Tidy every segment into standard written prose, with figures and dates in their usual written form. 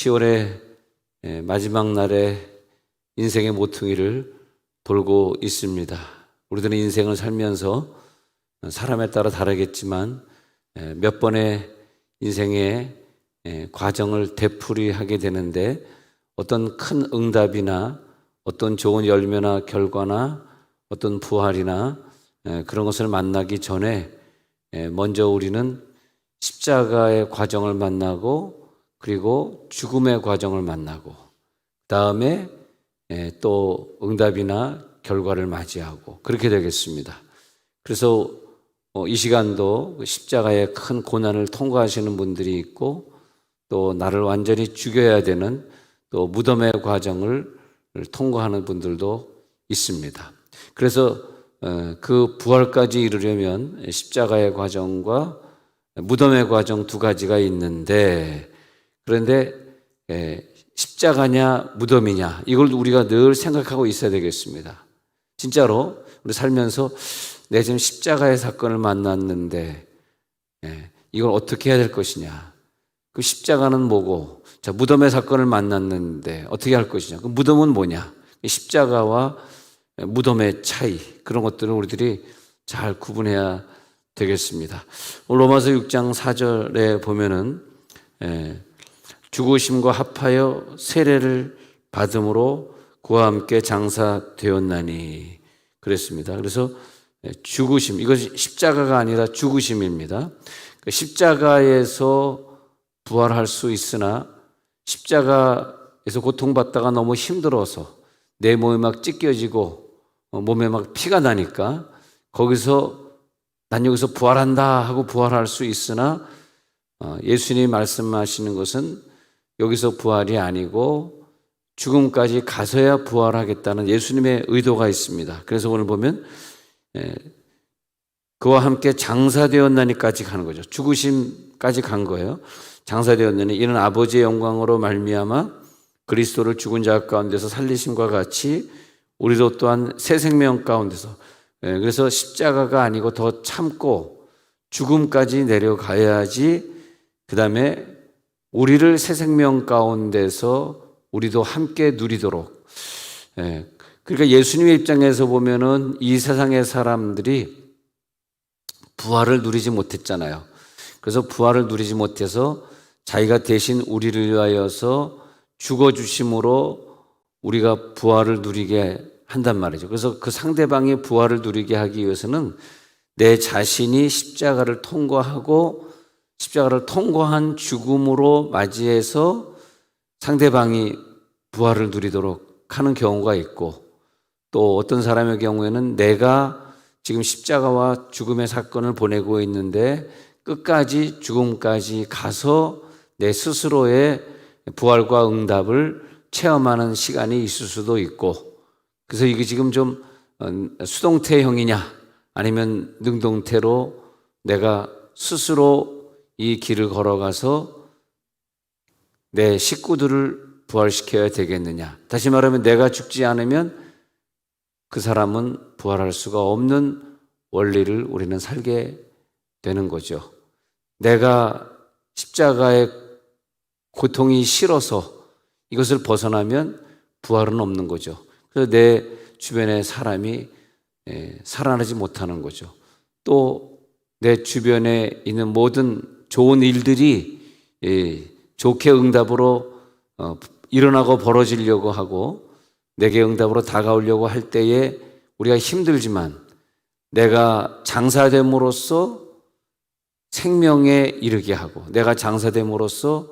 10월의 마지막 날에 인생의 모퉁이를 돌고 있습니다. 우리들은 인생을 살면서 사람에 따라 다르겠지만 몇 번의 인생의 과정을 되풀이하게 되는데 어떤 큰 응답이나 어떤 좋은 열매나 결과나 어떤 부활이나 그런 것을 만나기 전에 먼저 우리는 십자가의 과정을 만나고 그리고 죽음의 과정을 만나고 그 다음에 또 응답이나 결과를 맞이하고 그렇게 되겠습니다. 그래서 이 시간도 십자가의 큰 고난을 통과하시는 분들이 있고 또 나를 완전히 죽여야 되는 또 무덤의 과정을 통과하는 분들도 있습니다. 그래서 그 부활까지 이루려면 십자가의 과정과 무덤의 과정 두 가지가 있는데 그런데 십자가냐 무덤이냐 이걸 우리가 늘 생각하고 있어야 되겠습니다. 진짜로 우리 살면서 내가 지금 십자가의 사건을 만났는데 이걸 어떻게 해야 될 것이냐. 그 십자가는 뭐고 자 무덤의 사건을 만났는데 어떻게 할 것이냐. 그 무덤은 뭐냐. 십자가와 무덤의 차이 그런 것들을 우리들이 잘 구분해야 되겠습니다. 오늘 로마서 6장 4절에 보면은 죽으심과 합하여 세례를 받음으로 그와 함께 장사되었나니 그랬습니다. 그래서 죽으심, 이것이 십자가가 아니라 죽으심입니다. 십자가에서 부활할 수 있으나 십자가에서 고통받다가 너무 힘들어서 내 몸이 막 찢겨지고 몸에 막 피가 나니까 거기서 난 여기서 부활한다 하고 부활할 수 있으나 예수님이 말씀하시는 것은 여기서 부활이 아니고 죽음까지 가서야 부활하겠다는 예수님의 의도가 있습니다. 그래서 오늘 보면 그와 함께 장사되었나니까지 가는 거죠. 죽으심까지 간 거예요. 장사되었나니 이는 아버지의 영광으로 말미암아 그리스도를 죽은 자 가운데서 살리심과 같이 우리도 또한 새 생명 가운데서 그래서 십자가가 아니고 더 참고 죽음까지 내려가야지 그 다음에 우리를 새 생명 가운데서 우리도 함께 누리도록 그러니까 예수님의 입장에서 보면은 이 세상의 사람들이 부활을 누리지 못했잖아요. 그래서 부활을 누리지 못해서 자기가 대신 우리를 위하여서 죽어주심으로 우리가 부활을 누리게 한단 말이죠. 그래서 그 상대방이 부활을 누리게 하기 위해서는 내 자신이 십자가를 통과하고 십자가를 통과한 죽음으로 맞이해서 상대방이 부활을 누리도록 하는 경우가 있고 또 어떤 사람의 경우에는 내가 지금 십자가와 죽음의 사건을 보내고 있는데 끝까지 죽음까지 가서 내 스스로의 부활과 응답을 체험하는 시간이 있을 수도 있고 그래서 이게 지금 좀 수동태형이냐 아니면 능동태로 내가 스스로 이 길을 걸어가서 내 식구들을 부활시켜야 되겠느냐. 다시 말하면 내가 죽지 않으면 그 사람은 부활할 수가 없는 원리를 우리는 살게 되는 거죠. 내가 십자가의 고통이 싫어서 이것을 벗어나면 부활은 없는 거죠. 그래서 내 주변의 사람이 살아나지 못하는 거죠. 또 내 주변에 있는 모든 좋은 일들이 좋게 응답으로 일어나고 벌어지려고 하고 내게 응답으로 다가오려고 할 때에 우리가 힘들지만 내가 장사됨으로써 생명에 이르게 하고 내가 장사됨으로써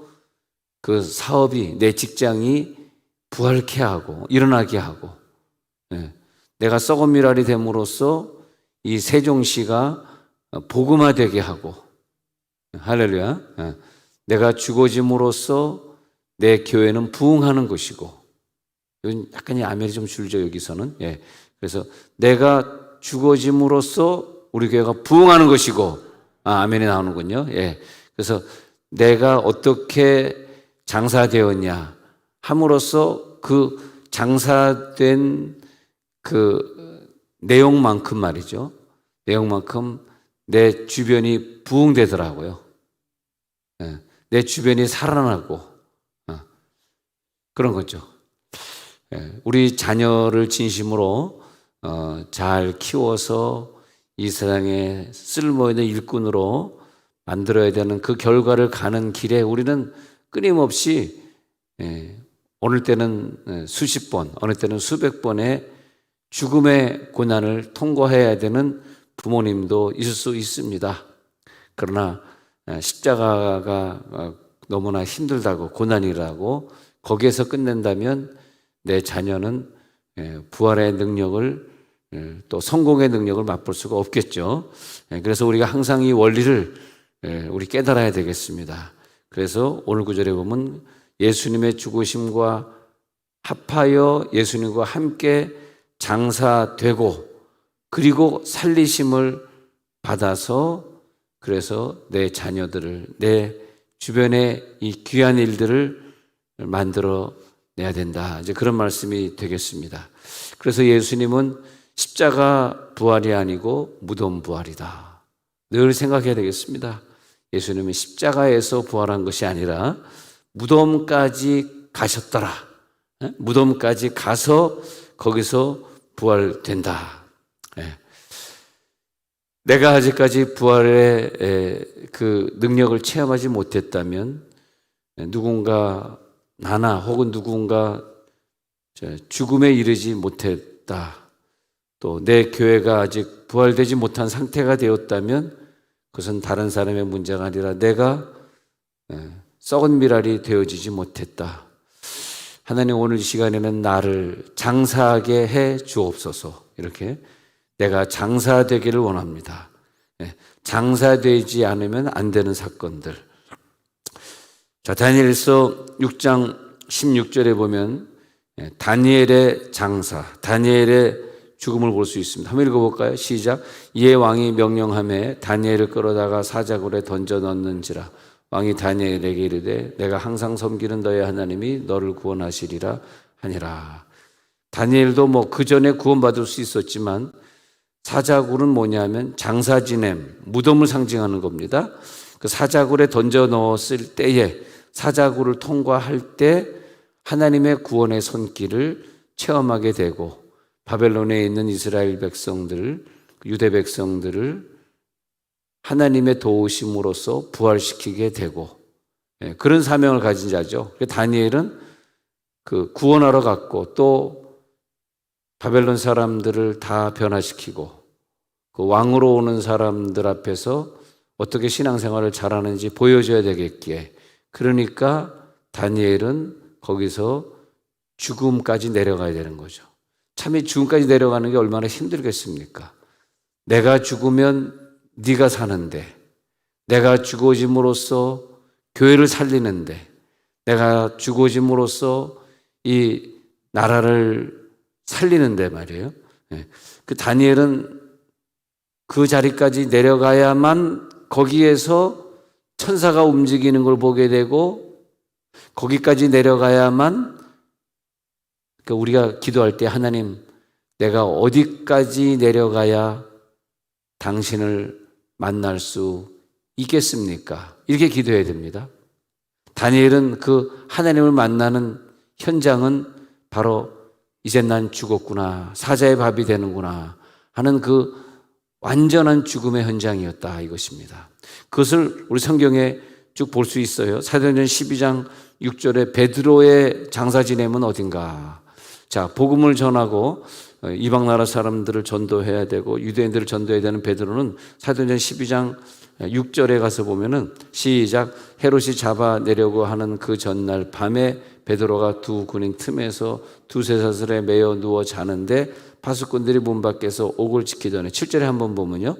그 사업이 내 직장이 부활케 하고 일어나게 하고 내가 썩은 미랄이 됨으로써 이 세종시가 복음화되게 하고 할렐루야 내가 죽어짐으로써 내 교회는 부흥하는 것이고 이건 약간 아멘이 좀 줄죠 여기서는 그래서 내가 죽어짐으로써 우리 교회가 부흥하는 것이고 아멘이 나오는군요 그래서 내가 어떻게 장사되었냐 함으로써 그 장사된 그 내용만큼 말이죠 내용만큼 내 주변이 부흥되더라고요 내 주변이 살아나고 그런 거죠. 우리 자녀를 진심으로 잘 키워서 이 세상에 쓸모있는 일꾼으로 만들어야 되는 그 결과를 가는 길에 우리는 끊임없이 어느 때는 수십 번, 어느 때는 수백 번의 죽음의 고난을 통과해야 되는 부모님도 있을 수 있습니다. 그러나 십자가가 너무나 힘들다고 고난이라고 거기에서 끝낸다면 내 자녀는 부활의 능력을 또 성공의 능력을 맛볼 수가 없겠죠. 그래서 우리가 항상 이 원리를 우리 깨달아야 되겠습니다. 그래서 오늘 구절에 보면 예수님의 죽으심과 합하여 예수님과 함께 장사되고 그리고 살리심을 받아서 그래서 내 자녀들을 내 주변에 이 귀한 일들을 만들어 내야 된다. 이제 그런 말씀이 되겠습니다. 그래서 예수님은 십자가 부활이 아니고 무덤 부활이다. 늘 생각해야 되겠습니다. 예수님은 십자가에서 부활한 것이 아니라 무덤까지 가셨더라. 무덤까지 가서 거기서 부활된다. 내가 아직까지 부활의 그 능력을 체험하지 못했다면 누군가 나나 혹은 누군가 죽음에 이르지 못했다. 또 내 교회가 아직 부활되지 못한 상태가 되었다면 그것은 다른 사람의 문제가 아니라 내가 썩은 미랄이 되어지지 못했다. 하나님 오늘 이 시간에는 나를 장사하게 해 주옵소서. 이렇게 내가 장사되기를 원합니다. 장사되지 않으면 안 되는 사건들. 자, 다니엘서 6장 16절에 보면 다니엘의 장사, 다니엘의 죽음을 볼 수 있습니다. 한번 읽어볼까요? 시작. 이에 왕이 명령하매 다니엘을 끌어다가 사자굴에 던져 넣는지라. 왕이 다니엘에게 이르되 내가 항상 섬기는 너의 하나님이 너를 구원하시리라 하니라. 다니엘도 뭐 그 전에 구원받을 수 있었지만 사자굴은 뭐냐면 장사 지냄, 무덤을 상징하는 겁니다. 그 사자굴에 던져 넣었을 때에 사자굴을 통과할 때 하나님의 구원의 손길을 체험하게 되고 바벨론에 있는 이스라엘 백성들, 유대 백성들을 하나님의 도우심으로써 부활시키게 되고 그런 사명을 가진 자죠. 다니엘은 그 구원하러 갔고 또 바벨론 사람들을 다 변화시키고 그 왕으로 오는 사람들 앞에서 어떻게 신앙생활을 잘하는지 보여줘야 되겠기에 그러니까 다니엘은 거기서 죽음까지 내려가야 되는 거죠. 참 이 죽음까지 내려가는 게 얼마나 힘들겠습니까? 내가 죽으면 네가 사는데, 내가 죽어짐으로써 교회를 살리는데, 내가 죽어짐으로써 이 나라를 살리는데 말이에요. 그 다니엘은 그 자리까지 내려가야만 거기에서 천사가 움직이는 걸 보게 되고 거기까지 내려가야만 우리가 기도할 때 하나님 내가 어디까지 내려가야 당신을 만날 수 있겠습니까? 이렇게 기도해야 됩니다. 다니엘은 그 하나님을 만나는 현장은 바로 이제 난 죽었구나, 사자의 밥이 되는구나 하는 그 완전한 죽음의 현장이었다 이것입니다. 그것을 우리 성경에 쭉 볼 수 있어요. 사도행전 12장 6절에 베드로의 장사 지냄은 어딘가. 자, 복음을 전하고 이방 나라 사람들을 전도해야 되고 유대인들을 전도해야 되는 베드로는 사도행전 12장 6절에 가서 보면은 시작. 헤롯이 잡아내려고 하는 그 전날 밤에 베드로가 두 군인 틈에서 두세 사슬에 매여 누워 자는데 파수꾼들이 문 밖에서 옥을 지키더니 7절에 한번 보면요.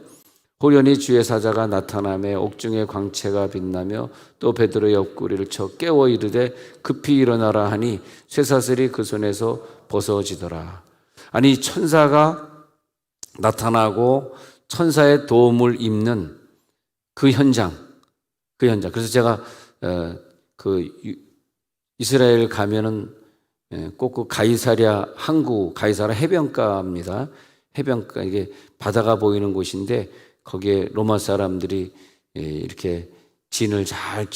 호련히 주의 사자가 나타나며 옥중의 광채가 빛나며 또 베드로의 옆구리를 쳐 깨워 이르되 급히 일어나라 하니 쇠사슬이 그 손에서 벗어지더라. 아니 천사가 나타나고 천사의 도움을 입는 그 현장. 그래서 제가 이스라엘 가면은 꼭 그 가이사랴 항구, 가이사랴 해변가입니다. 해변가 이게 바다가 보이는 곳인데 거기에 로마 사람들이 이렇게 진을 잘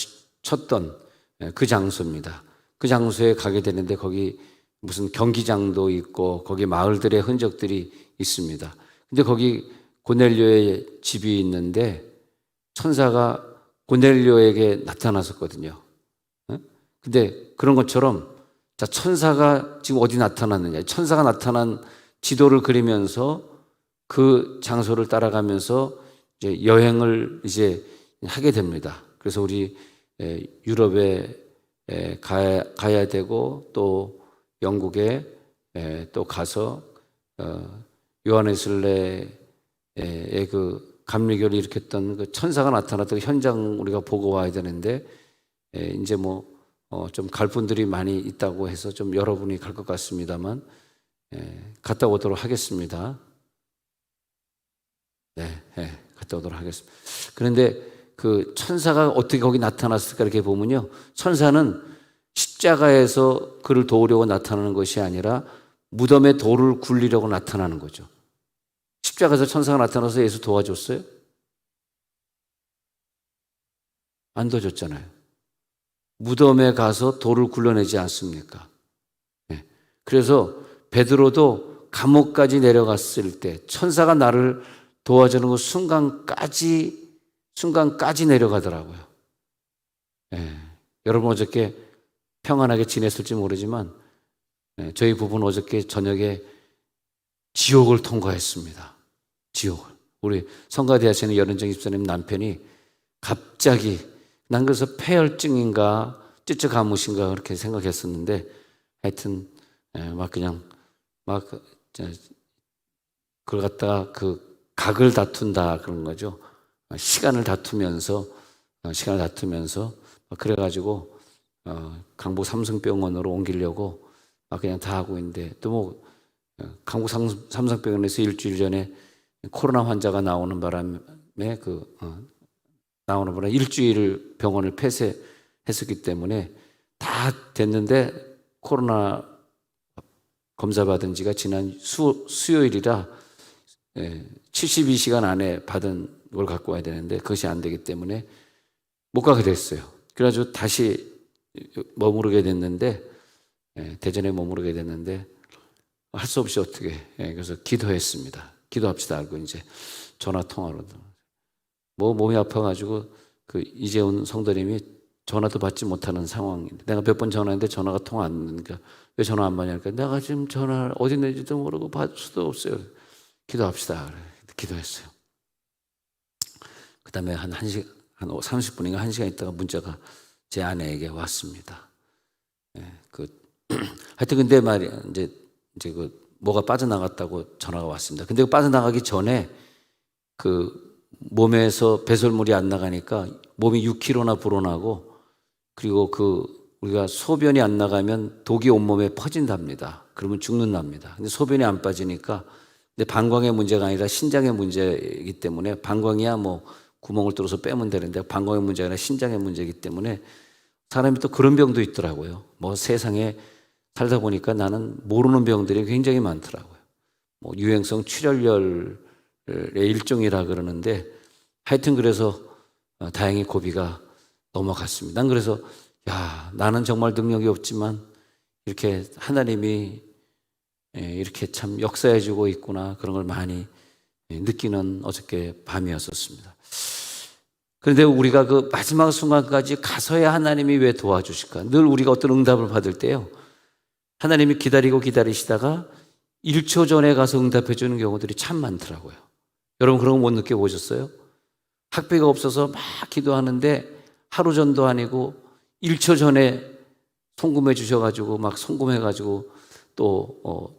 쳤던 그 장소입니다. 그 장소에 가게 되는데 거기 무슨 경기장도 있고 거기 마을들의 흔적들이 있습니다. 근데 거기 고넬료의 집이 있는데 천사가 고넬료에게 나타났었거든요. 근데 그런 것처럼 자, 천사가 지금 어디 나타났느냐? 천사가 나타난 지도를 그리면서 그 장소를 따라가면서 이제 여행을 이제 하게 됩니다. 그래서 우리 유럽에 가야 되고 또 영국에 또 가서 요한웨슬레의 그 감리교를 일으켰던 그 천사가 나타났던 그 현장 우리가 보고 와야 되는데 이제 뭐 좀 갈 분들이 많이 있다고 해서 좀 여러분이 갈 것 같습니다만 갔다 오도록 하겠습니다. 네, 갔다 오도록 하겠습니다. 그런데 그 천사가 어떻게 거기 나타났을까 이렇게 보면요, 천사는 십자가에서 그를 도우려고 나타나는 것이 아니라 무덤에 돌을 굴리려고 나타나는 거죠. 십자가에서 천사가 나타나서 예수 도와줬어요? 안 도와줬잖아요. 무덤에 가서 돌을 굴려내지 않습니까? 네. 그래서 베드로도 감옥까지 내려갔을 때 천사가 나를 도와주는 그 순간까지 내려가더라고요. 네. 여러분 어저께 평안하게 지냈을지 모르지만 저희 부부는 어저께 저녁에 지옥을 통과했습니다. 지옥을. 우리 성가대 하시는 연은정 집사님 남편이 갑자기 난 그래서 폐혈증인가 찌찌가무신가 그렇게 생각했었는데 하여튼 막 그냥 막 그걸 갖다가 그 각을 다툰다 그런 거죠. 시간을 다투면서 그래가지고 강북 삼성병원으로 옮기려고 막 그냥 다 하고 있는데 또 뭐 강북 삼성병원에서 일주일 전에 코로나 환자가 나오는 바람에 일주일을 병원을 폐쇄했었기 때문에 다 됐는데 코로나 검사 받은 지가 지난 수요일이라 72시간 안에 받은 걸 갖고 와야 되는데 그것이 안 되기 때문에 못 가게 됐어요. 그래가지고 다시 머무르게 됐는데 대전에 머무르게 됐는데 할 수 없이 어떻게 그래서 기도했습니다. 기도합시다 하고 이제 전화 통화로 뭐 몸이 아파가지고 그 이재훈 성도님이 전화도 받지 못하는 상황인데 내가 몇 번 전화했는데 전화가 통화 안 되니까 왜 전화 안 받냐니까 내가 지금 전화를 어디 있는지도 모르고 받을 수도 없어요. 기도합시다. 그래. 기도했어요. 그 다음에 한 30분인가 1시간 있다가 문자가 제 아내에게 왔습니다. 하여튼 근데 말이야 이제 그 뭐가 빠져나갔다고 전화가 왔습니다. 근데 빠져나가기 전에 그 몸에서 배설물이 안 나가니까 몸이 6kg나 불어나고 그리고 그 우리가 소변이 안 나가면 독이 온몸에 퍼진답니다. 그러면 죽는답니다. 근데 소변이 안 빠지니까 근데 방광의 문제가 아니라 신장의 문제이기 때문에 방광이야 뭐 구멍을 뚫어서 빼면 되는데 방광의 문제가 아니라 신장의 문제이기 때문에 사람이 또 그런 병도 있더라고요. 뭐 세상에 살다 보니까 나는 모르는 병들이 굉장히 많더라고요. 뭐 유행성 출혈열의 일종이라 그러는데 하여튼 그래서 다행히 고비가 넘어갔습니다. 난 그래서 나는 정말 능력이 없지만 이렇게 하나님이 이렇게 참 역사해주고 있구나 그런 걸 많이 느끼는 어저께 밤이었었습니다. 그런데 우리가 그 마지막 순간까지 가서야 하나님이 왜 도와주실까? 늘 우리가 어떤 응답을 받을 때요 하나님이 기다리시다가 1초 전에 가서 응답해 주는 경우들이 참 많더라고요. 여러분 그런 거 못 느껴보셨어요? 학비가 없어서 막 기도하는데 하루 전도 아니고 1초 전에 송금해 주셔가지고 막 송금해가지고 또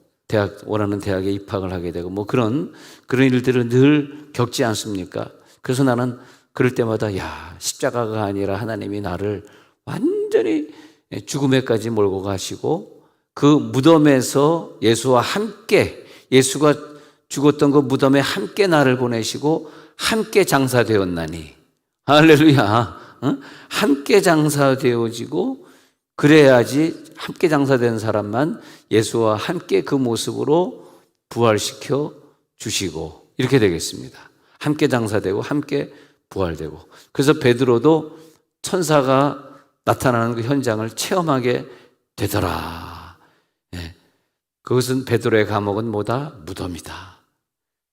원하는 대학에 입학을 하게 되고 뭐 그런 일들을 늘 겪지 않습니까? 그래서 나는 그럴 때마다 십자가가 아니라 하나님이 나를 완전히 죽음에까지 몰고 가시고 그 무덤에서 예수와 함께 예수가 죽었던 그 무덤에 함께 나를 보내시고 함께 장사되었나니 할렐루야. 함께 장사되어지고 그래야지 함께 장사된 사람만 예수와 함께 그 모습으로 부활시켜 주시고 이렇게 되겠습니다. 함께 장사되고 함께 부활되고 그래서 베드로도 천사가 나타나는 그 현장을 체험하게 되더라. 예. 그것은 베드로의 감옥은 뭐다? 무덤이다.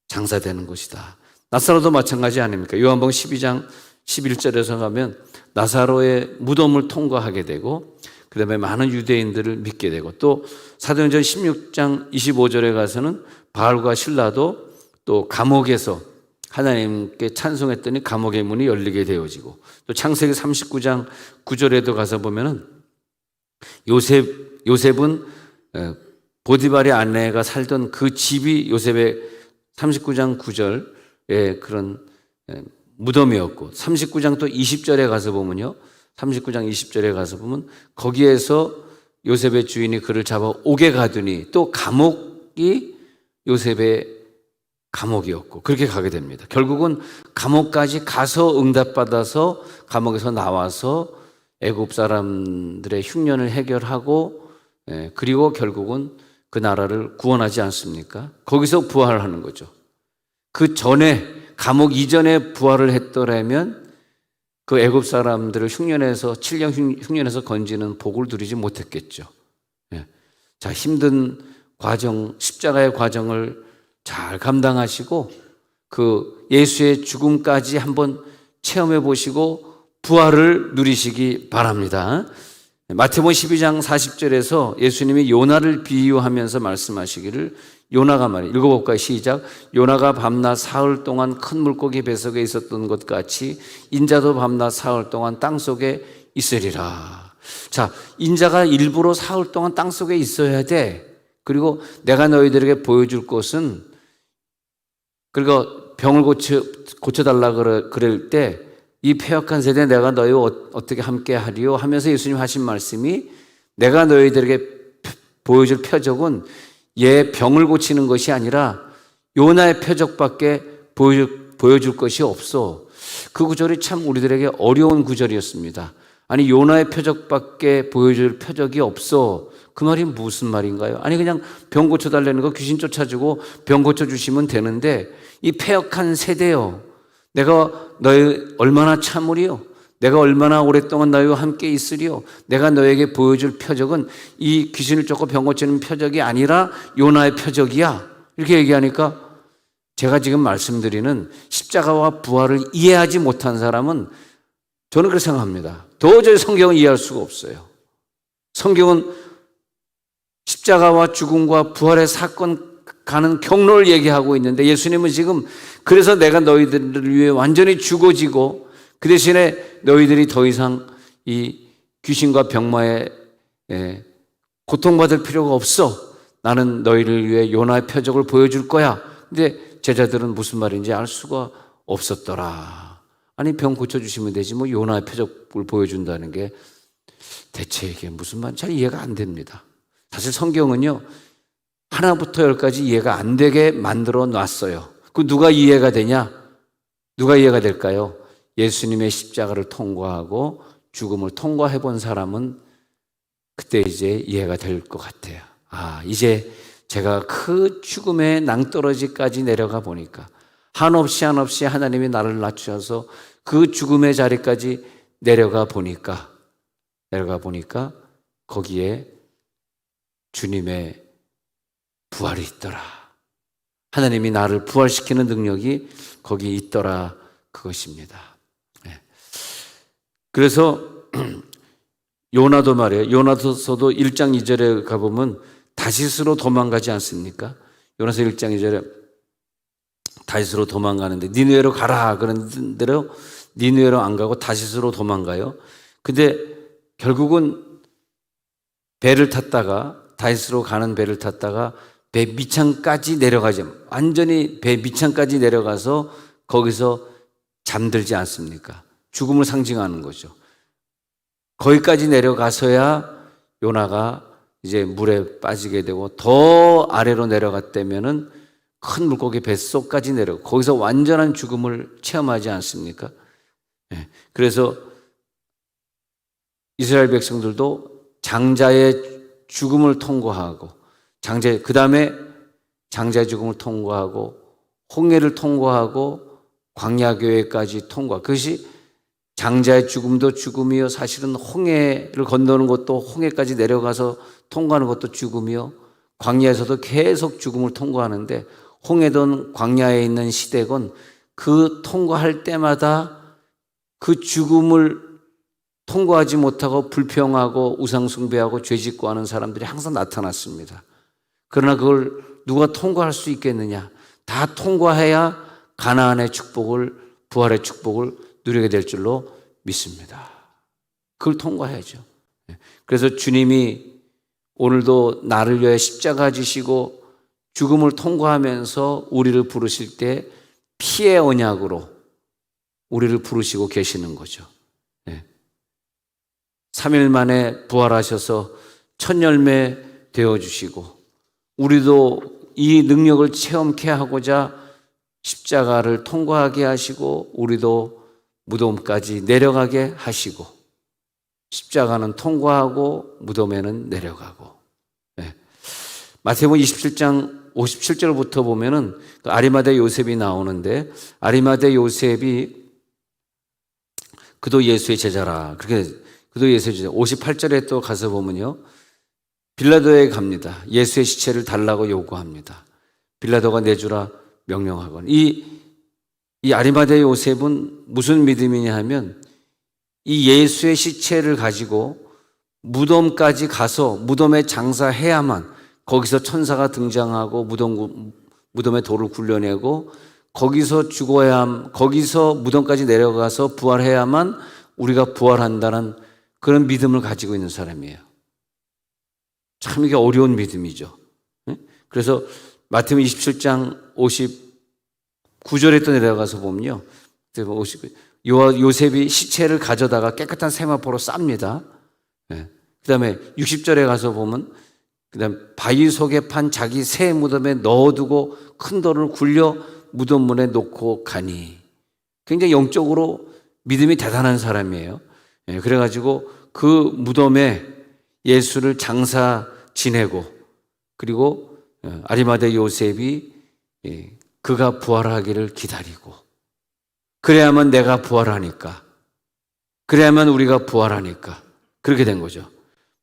장사되는 곳이다. 나사로도 마찬가지 아닙니까? 요한복음 12장 11절에서 가면 나사로의 무덤을 통과하게 되고 그 다음에 많은 유대인들을 믿게 되고 또 사도행전 16장 25절에 가서는 바울과 실라도 또 감옥에서 하나님께 찬송했더니 감옥의 문이 열리게 되어지고 또 창세기 39장 9절에도 가서 보면은 요셉은 보디발의 아내가 살던 그 집이 요셉의 39장 9절의 그런 무덤이었고 39장 또 20절에 가서 보면요. 39장 20절에 가서 보면 거기에서 요셉의 주인이 그를 잡아 옥에 가두니 또 감옥이 요셉의 감옥이었고 그렇게 가게 됩니다. 결국은 감옥까지 가서 응답받아서 감옥에서 나와서 애굽 사람들의 흉년을 해결하고 그리고 결국은 그 나라를 구원하지 않습니까? 거기서 부활하는 거죠. 그 전에 감옥 이전에 부활을 했더라면 그 애굽 사람들을 흉년에서 7년 흉년에서 건지는 복을 누리지 못했겠죠. 자, 힘든 과정, 십자가의 과정을 잘 감당하시고 그 예수의 죽음까지 한번 체험해 보시고 부활을 누리시기 바랍니다. 마태복음 12장 40절에서 예수님이 요나를 비유하면서 말씀하시기를 요나가 말이에요. 읽어볼까요? 시작. 요나가 밤낮 사흘 동안 큰 물고기 뱃속에 있었던 것 같이 인자도 밤낮 사흘 동안 땅속에 있으리라. 자, 인자가 일부러 사흘 동안 땅속에 있어야 돼. 그리고 내가 너희들에게 보여줄 것은 그리고 병을 고쳐달라 그럴 때 이 패역한 세대에 내가 너희와 어떻게 함께 하리요 하면서 예수님 하신 말씀이 내가 너희들에게 보여줄 표적은 얘 병을 고치는 것이 아니라 요나의 표적밖에 보여줄 것이 없어. 그 구절이 참 우리들에게 어려운 구절이었습니다. 아니 요나의 표적밖에 보여줄 표적이 없어. 그 말이 무슨 말인가요? 아니 그냥 병 고쳐달라는 거 귀신 쫓아주고 병 고쳐주시면 되는데 이 패역한 세대요. 내가 너희 얼마나 참으리요? 내가 얼마나 오랫동안 너희와 함께 있으리요? 내가 너에게 보여줄 표적은 이 귀신을 쫓고 병 고치는 표적이 아니라 요나의 표적이야. 이렇게 얘기하니까 제가 지금 말씀드리는 십자가와 부활을 이해하지 못한 사람은 저는 그렇게 생각합니다. 도저히 성경을 이해할 수가 없어요. 성경은 십자가와 죽음과 부활의 사건 가는 경로를 얘기하고 있는데 예수님은 지금 그래서 내가 너희들을 위해 완전히 죽어지고 그 대신에 너희들이 더 이상 이 귀신과 병마에 고통받을 필요가 없어. 나는 너희를 위해 요나의 표적을 보여줄 거야. 근데 제자들은 무슨 말인지 알 수가 없었더라. 아니 병 고쳐주시면 되지 뭐 요나의 표적을 보여준다는 게 대체 이게 무슨 말인지 잘 이해가 안 됩니다. 사실 성경은요 하나부터 열까지 이해가 안 되게 만들어 놨어요. 그 누가 이해가 되냐? 누가 이해가 될까요? 예수님의 십자가를 통과하고 죽음을 통과해 본 사람은 그때 이제 이해가 될 것 같아요. 아, 이제 제가 그 죽음의 낭떠러지까지 내려가 보니까 한없이 하나님이 나를 낮추셔서 그 죽음의 자리까지 내려가 보니까 거기에 주님의 부활이 있더라. 하나님이 나를 부활시키는 능력이 거기에 있더라. 그것입니다. 그래서 요나도 말이에요. 요나서도 1장 2절에 가보면 다시스로 도망가지 않습니까? 요나서 1장 2절에 다시스로 도망가는데 니느웨로 가라 그런 대로 니느웨로 안 가고 다시스로 도망가요. 근데 결국은 배를 탔다가 다시스로 가는 배를 탔다가 배 밑창까지 내려가죠. 완전히 배 밑창까지 내려가서 거기서 잠들지 않습니까? 죽음을 상징하는 거죠. 거기까지 내려가서야 요나가 이제 물에 빠지게 되고 더 아래로 내려갔다면은 큰 물고기 뱃속까지 내려가고 거기서 완전한 죽음을 체험하지 않습니까? 그래서 이스라엘 백성들도 장자의 죽음을 통과하고 그 다음에 장자의 죽음을 통과하고 홍해를 통과하고 광야교회까지 통과. 그것이 장자의 죽음도 죽음이요, 사실은 홍해를 건너는 것도, 홍해까지 내려가서 통과하는 것도 죽음이요, 광야에서도 계속 죽음을 통과하는데, 홍해든 광야에 있는 시댁은 그 통과할 때마다 그 죽음을 통과하지 못하고 불평하고 우상숭배하고 죄짓고 하는 사람들이 항상 나타났습니다. 그러나 그걸 누가 통과할 수 있겠느냐? 다 통과해야 가나안의 축복을, 부활의 축복을 누리게 될 줄로 믿습니다. 그걸 통과해야죠. 그래서 주님이 오늘도 나를 위해 십자가 지시고 죽음을 통과하면서 우리를 부르실 때 피의 언약으로 우리를 부르시고 계시는 거죠. 3일 만에 부활하셔서 첫 열매 되어주시고, 우리도 이 능력을 체험케 하고자 십자가를 통과하게 하시고, 우리도 무덤까지 내려가게 하시고, 십자가는 통과하고 무덤에는 내려가고. 마태복음 27장 57절부터 보면은 아리마대 요셉이 나오는데, 아리마대 요셉이 그도 예수의 제자라, 그렇게 그도 예수의 제자. 58절에 또 가서 보면요, 빌라도에 갑니다. 예수의 시체를 달라고 요구합니다. 빌라도가 내주라 명령하거든. 이 아리마대 요셉은 무슨 믿음이냐 하면, 이 예수의 시체를 가지고 무덤까지 가서 무덤에 장사해야만, 거기서 천사가 등장하고 무덤에 돌을 굴려내고 거기서 죽어야, 거기서 무덤까지 내려가서 부활해야만 우리가 부활한다는 그런 믿음을 가지고 있는 사람이에요. 참 이게 어려운 믿음이죠. 그래서 마태복음 27장 59절에 또 내려가서 보면요, 요셉이 시체를 가져다가 깨끗한 세마포로 쌉니다. 그 다음에 60절에 가서 보면, 그 다음에 바위 속에 판 자기 새 무덤에 넣어두고 큰 돌을 굴려 무덤문에 놓고 가니. 굉장히 영적으로 믿음이 대단한 사람이에요. 그래가지고 그 무덤에 예수를 장사 지내고, 그리고 아리마대 요셉이 그가 부활하기를 기다리고, 그래야만 내가 부활하니까, 그래야만 우리가 부활하니까 그렇게 된 거죠.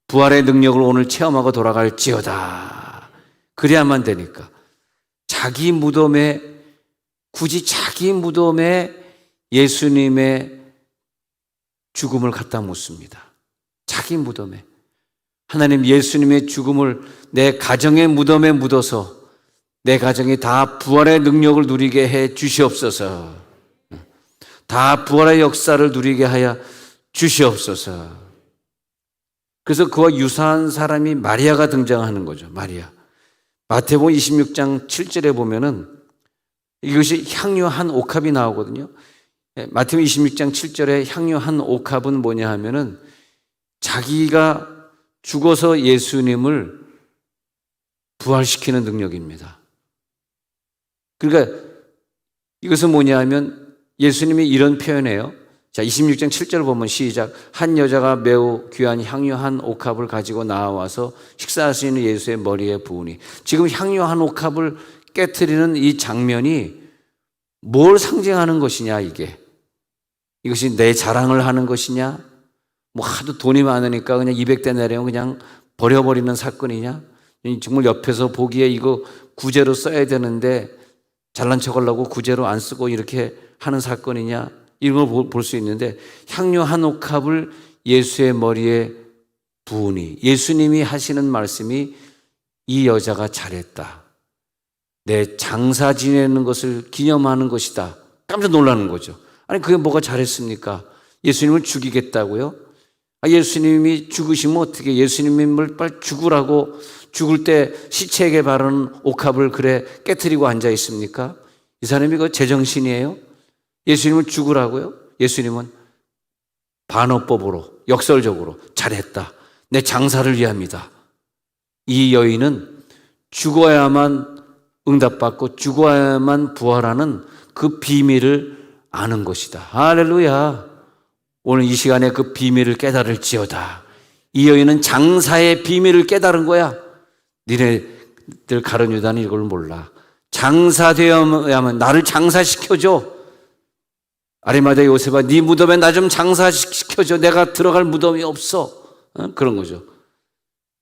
부활의 능력을 오늘 체험하고 돌아갈지어다. 그래야만 되니까. 자기 무덤에, 굳이 자기 무덤에 예수님의 죽음을 갖다 묻습니다. 자기 무덤에. 하나님, 예수님의 죽음을 내 가정의 무덤에 묻어서 내 가정이 다 부활의 능력을 누리게 해 주시옵소서. 다 부활의 역사를 누리게 하여 주시옵소서. 그래서 그와 유사한 사람이 마리아가 등장하는 거죠. 마리아. 마태복음 26장 7절에 보면은 이것이 향유 한 옥합이 나오거든요. 마태복음 26장 7절에 향유 한 옥합은 뭐냐 하면은, 자기가 죽어서 예수님을 부활시키는 능력입니다. 그러니까 이것은 뭐냐 하면, 예수님이 이런 표현해요. 자, 26장 7절 보면 시작. 한 여자가 매우 귀한 향유 한 옥합을 가지고 나와서 식사하시는 예수의 머리에 부으니. 지금 향유 한 옥합을 깨트리는 이 장면이 뭘 상징하는 것이냐, 이것이 내 자랑을 하는 것이냐, 뭐 하도 돈이 많으니까 그냥 200대 내려면 그냥 버려버리는 사건이냐, 정말 옆에서 보기에 이거 구제로 써야 되는데 잘난 척 하려고 구제로 안 쓰고 이렇게 하는 사건이냐, 이런 걸 볼 수 있는데, 향유 한 옥합을 예수의 머리에 부으니, 예수님이 하시는 말씀이 이 여자가 잘했다, 내 장사 지내는 것을 기념하는 것이다. 깜짝 놀라는 거죠. 아니, 그게 뭐가 잘했습니까? 예수님을 죽이겠다고요? 예수님이 죽으시면 어떻게, 예수님을 빨리 죽으라고, 죽을 때 시체에게 바르는 옥합을 그래 깨트리고 앉아 있습니까? 이 사람이 그 제정신이에요? 예수님을 죽으라고요? 예수님은 반어법으로, 역설적으로 잘했다, 내 장사를 위함이다. 이 여인은 죽어야만 응답받고 죽어야만 부활하는 그 비밀을 아는 것이다. 할렐루야. 오늘 이 시간에 그 비밀을 깨달을지어다. 이 여인은 장사의 비밀을 깨달은 거야. 니네들 가룟 유다는 이걸 몰라. 장사되어야만, 나를 장사시켜줘. 아리마다 요셉아, 네 무덤에 나 좀 장사시켜줘. 내가 들어갈 무덤이 없어. 그런 거죠.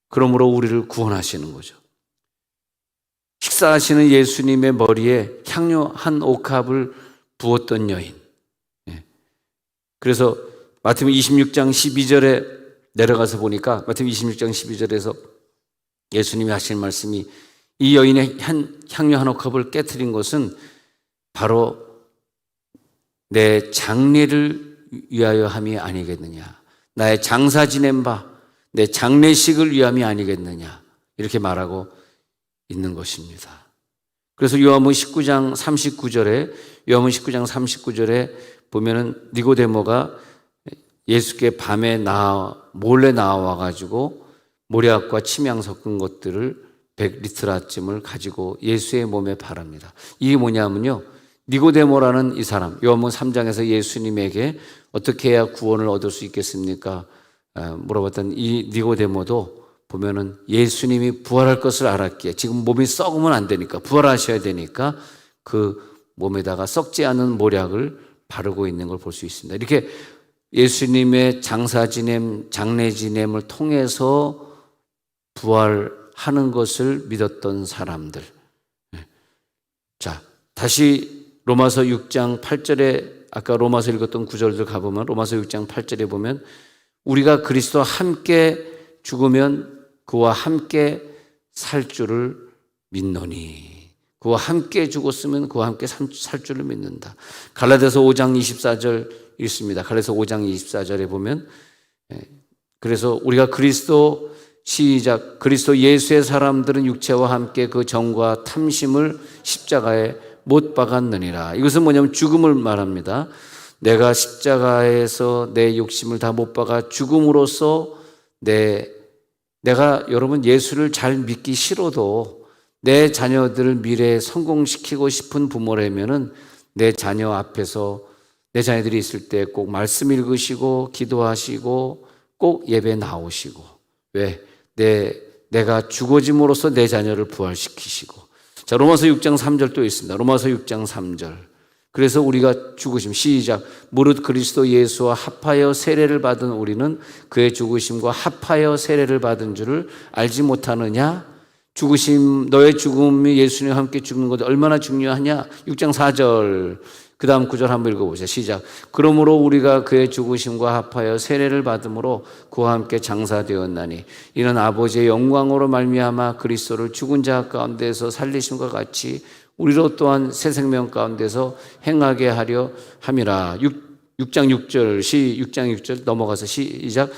그러므로 우리를 구원하시는 거죠. 식사하시는 예수님의 머리에 향료 한 옥합을 부었던 여인. 그래서 마태복음 26장 12절에 내려가서 보니까 마태복음 26장 12절에서 예수님이 하신 말씀이, 이 여인의 향료 한 옥합을 깨트린 것은 바로 내 장례를 위하여 함이 아니겠느냐, 나의 장사 지낸 바 내 장례식을 위함이 아니겠느냐, 이렇게 말하고 있는 것입니다. 그래서 요한복음 19장 39절에 보면은 니고데모가 예수께 밤에 몰래 나와 가지고 모략과 침향 섞은 것들을 100리터라쯤을 가지고 예수의 몸에 바릅니다. 이게 뭐냐면요, 니고데모라는 이 사람, 요한복음 3장에서 예수님에게 어떻게 해야 구원을 얻을 수 있겠습니까? 물어봤던 이 니고데모도 보면은 예수님이 부활할 것을 알았기에, 지금 몸이 썩으면 안 되니까, 부활하셔야 되니까 그 몸에다가 썩지 않은 모략을 바르고 있는 걸 볼 수 있습니다. 이렇게 예수님의 장사 지냄, 장례 지냄을 통해서 부활하는 것을 믿었던 사람들. 자, 다시 로마서 6장 8절에, 아까 로마서 읽었던 구절들 가보면, 로마서 6장 8절에 보면, 우리가 그리스도와 함께 죽으면 그와 함께 살 줄을 믿노니, 그와 함께 죽었으면 그와 함께 살 줄을 믿는다. 갈라디아서 5장 24절 읽습니다. 갈라디아서 5장 24절에 보면, 그래서 우리가 그리스도 예수의 사람들은 육체와 함께 그 정과 탐심을 십자가에 못 박았느니라. 이것은 뭐냐면 죽음을 말합니다. 내가 십자가에서 내 욕심을 다 못 박아 죽음으로써 내가 여러분 예수를 잘 믿기 싫어도 내 자녀들을 미래에 성공시키고 싶은 부모라면은 내 자녀 앞에서, 내 자녀들이 있을 때 꼭 말씀 읽으시고 기도하시고 꼭 예배 나오시고, 왜? 내가 죽어짐으로써 내 자녀를 부활시키시고. 자, 로마서 6장 3절 또 있습니다. 로마서 6장 3절. 그래서 우리가 죽으심, 시작. 무릇 그리스도 예수와 합하여 세례를 받은 우리는 그의 죽으심과 합하여 세례를 받은 줄을 알지 못하느냐? 너의 죽음이 예수님과 함께 죽는 것 얼마나 중요하냐? 6장 4절. 그 다음 구절 한번 읽어보세요. 시작. 그러므로 우리가 그의 죽으심과 합하여 세례를 받음으로 그와 함께 장사되었나니, 이는 아버지의 영광으로 말미암아 그리스도를 죽은 자 가운데서 살리심과 같이 우리로 또한 새 생명 가운데서 행하게 하려 함이라. 6장 6절 넘어가서 시작.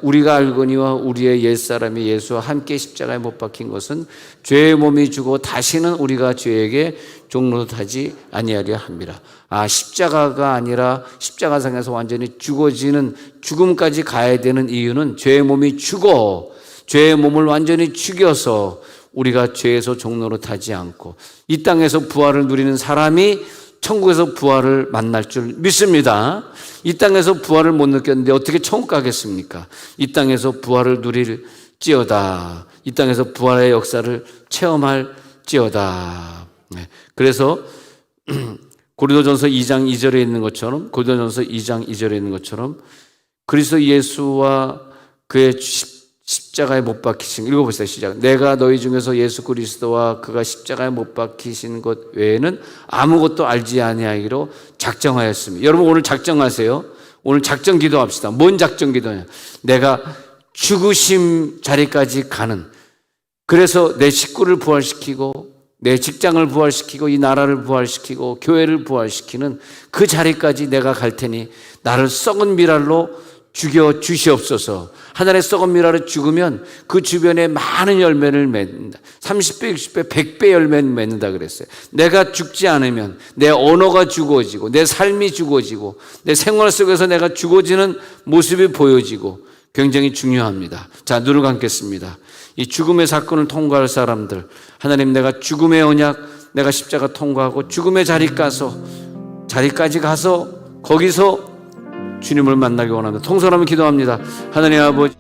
우리가 알거니와 우리의 옛사람이 예수와 함께 십자가에 못 박힌 것은 죄의 몸이 주고 다시는 우리가 죄에게 종노릇하지 아니하려 함이라. 십자가가 아니라 십자가상에서 완전히 죽어지는, 죽음까지 가야 되는 이유는 죄의 몸이 죽어, 죄의 몸을 완전히 죽여서 우리가 죄에서 종노릇하지 않고 이 땅에서 부활을 누리는 사람이 천국에서 부활을 만날 줄 믿습니다. 이 땅에서 부활을 못 느꼈는데 어떻게 천국 가겠습니까? 이 땅에서 부활을 누릴지어다. 이 땅에서 부활의 역사를 체험할지어다. 그래서 고린도전서 2장 2절에 있는 것처럼, 그리스도 예수와 그의 십자가에 못 박히신, 읽어보세요. 시작. 내가 너희 중에서 예수 그리스도와 그가 십자가에 못 박히신 것 외에는 아무것도 알지 아니하기로 작정하였습니다. 여러분 오늘 작정하세요. 오늘 작정 기도합시다. 뭔 작정 기도냐? 내가 죽으심 자리까지 가는, 그래서 내 식구를 부활시키고 내 직장을 부활시키고 이 나라를 부활시키고 교회를 부활시키는 그 자리까지 내가 갈 테니 나를 썩은 미랄로 죽여 주시옵소서. 하늘의 썩은 미랄을 죽으면 그 주변에 많은 열매를 맺는다. 30배, 60배, 100배 열매를 맺는다 그랬어요. 내가 죽지 않으면 내 언어가 죽어지고 내 삶이 죽어지고 내 생활 속에서 내가 죽어지는 모습이 보여지고 굉장히 중요합니다. 자, 눈을 감겠습니다. 이 죽음의 사건을 통과할 사람들, 하나님, 내가 죽음의 언약, 내가 십자가 통과하고 죽음의 자리까지 가서 거기서 주님을 만나기 원합니다. 통성하면 기도합니다. 하나님 아버지,